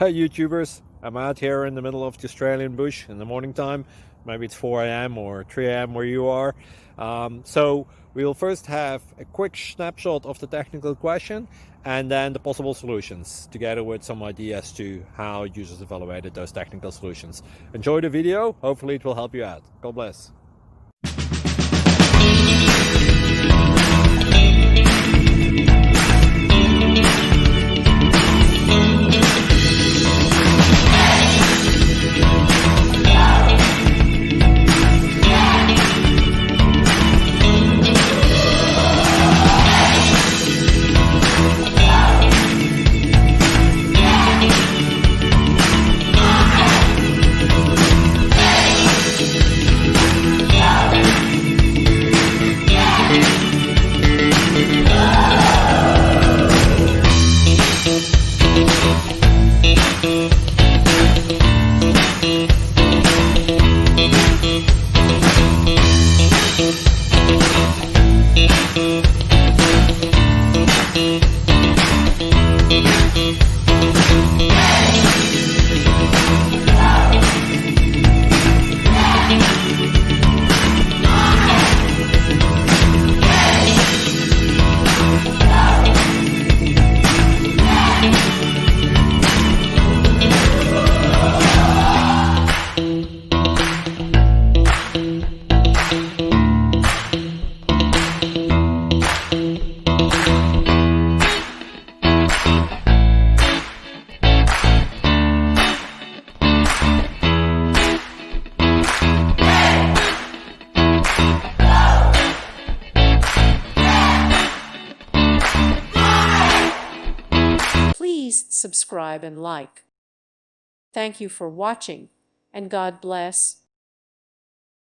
Hey YouTubers, I'm out here in the middle of the Australian bush in the morning time. Maybe it's 4 a.m. or 3 a.m. where you are. So we'll first have a quick snapshot of the technical question and then the possible solutions, together with some ideas to how users evaluated those technical solutions. Enjoy the video, hopefully it will help you out. God bless. Please subscribe and like. Thank you for watching, and God bless.